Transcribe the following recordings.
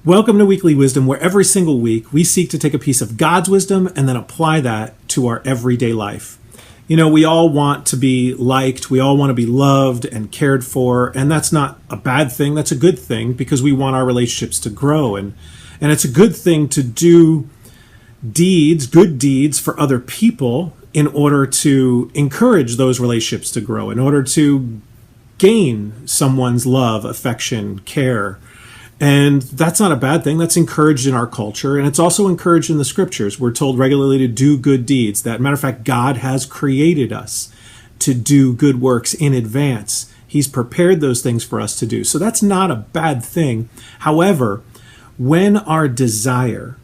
Welcome to Weekly Wisdom, where every single week we seek to take a piece of God's wisdom and then apply that to our everyday life. You know, we all want to be liked, we all want to be loved and cared for, and that's not a bad thing, that's a good thing because we want our relationships to grow. And it's a good thing to do good deeds for other people in order to encourage those relationships to grow, in order to gain someone's love, affection, care. And that's not a bad thing. That's encouraged in our culture. And it's also encouraged in the scriptures. We're told regularly to do good deeds. That matter of fact, God has created us to do good works in advance. He's prepared those things for us to do. So that's not a bad thing. However, when our desire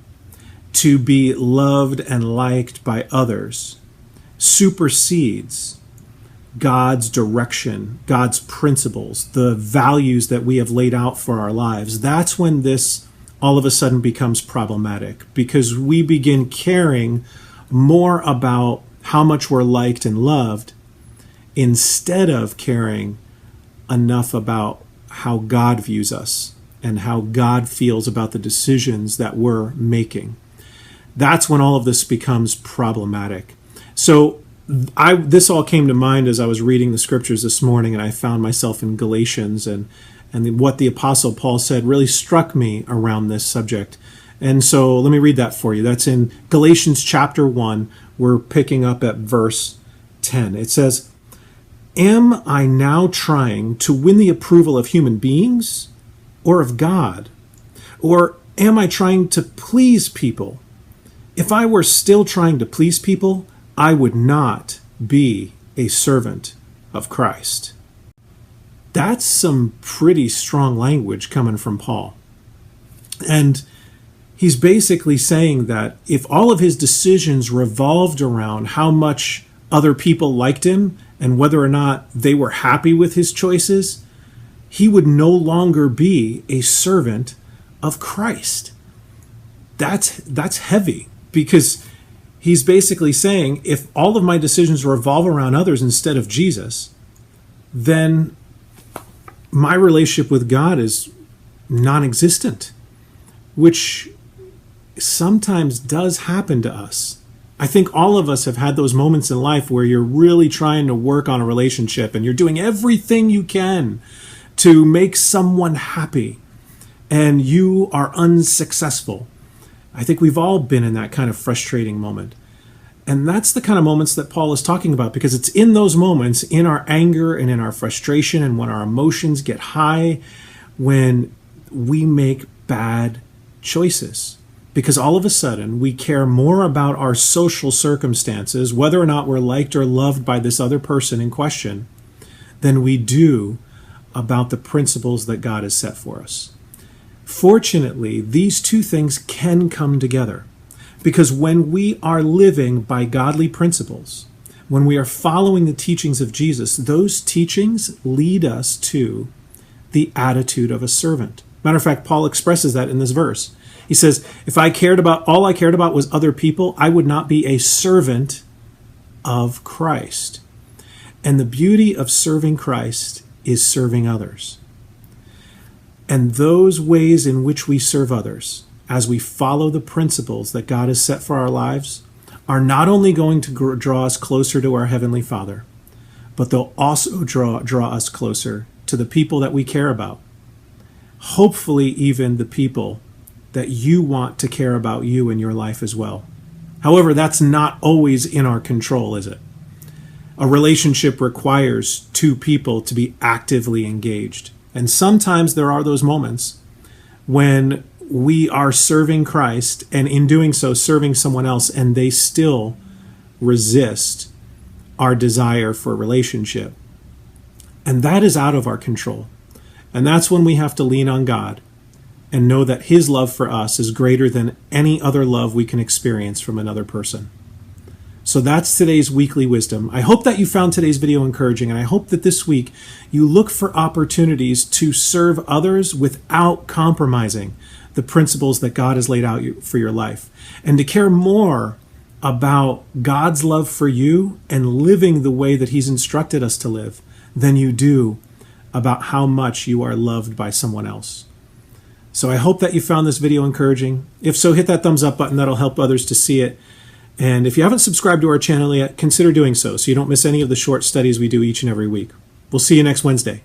to be loved and liked by others supersedes God's direction, God's principles, the values that we have laid out for our lives, that's when this all of a sudden becomes problematic, because we begin caring more about how much we're liked and loved instead of caring enough about how God views us and how God feels about the decisions that we're making. That's when all of this becomes problematic. So this all came to mind as I was reading the scriptures this morning, and I found myself in Galatians, and what the Apostle Paul said really struck me around this subject. And so let me read that for you. That's in Galatians chapter 1. We're picking up at verse 10. It says, "Am I now trying to win the approval of human beings or of God? Or am I trying to please people? If I were still trying to please people, I would not be a servant of Christ." That's some pretty strong language coming from Paul. And he's basically saying that if all of his decisions revolved around how much other people liked him and whether or not they were happy with his choices, he would no longer be a servant of Christ. That's heavy, because he's basically saying, if all of my decisions revolve around others instead of Jesus, then my relationship with God is non-existent, which sometimes does happen to us. I think all of us have had those moments in life where you're really trying to work on a relationship and you're doing everything you can to make someone happy, and you are unsuccessful. I think we've all been in that kind of frustrating moment. And that's the kind of moments that Paul is talking about, because it's in those moments, in our anger and in our frustration and when our emotions get high, when we make bad choices. Because all of a sudden we care more about our social circumstances, whether or not we're liked or loved by this other person in question, than we do about the principles that God has set for us. Fortunately, these two things can come together, because when we are living by godly principles, when we are following the teachings of Jesus, those teachings lead us to the attitude of a servant. Matter of fact, Paul expresses that in this verse. He says, if all I cared about was other people, I would not be a servant of Christ. And the beauty of serving Christ is serving others. And those ways in which we serve others, as we follow the principles that God has set for our lives, are not only going to draw us closer to our Heavenly Father, but they'll also draw us closer to the people that we care about. Hopefully even the people that you want to care about you in your life as well. However, that's not always in our control, is it? A relationship requires two people to be actively engaged. And sometimes there are those moments when we are serving Christ, and in doing so, serving someone else, and they still resist our desire for a relationship. And that is out of our control. And that's when we have to lean on God and know that His love for us is greater than any other love we can experience from another person. So that's today's weekly wisdom. I hope that you found today's video encouraging, and I hope that this week you look for opportunities to serve others without compromising the principles that God has laid out for your life, and to care more about God's love for you and living the way that He's instructed us to live than you do about how much you are loved by someone else. So I hope that you found this video encouraging. If so, hit that thumbs up button. That'll help others to see it. And if you haven't subscribed to our channel yet, consider doing so you don't miss any of the short studies we do each and every week. We'll see you next Wednesday.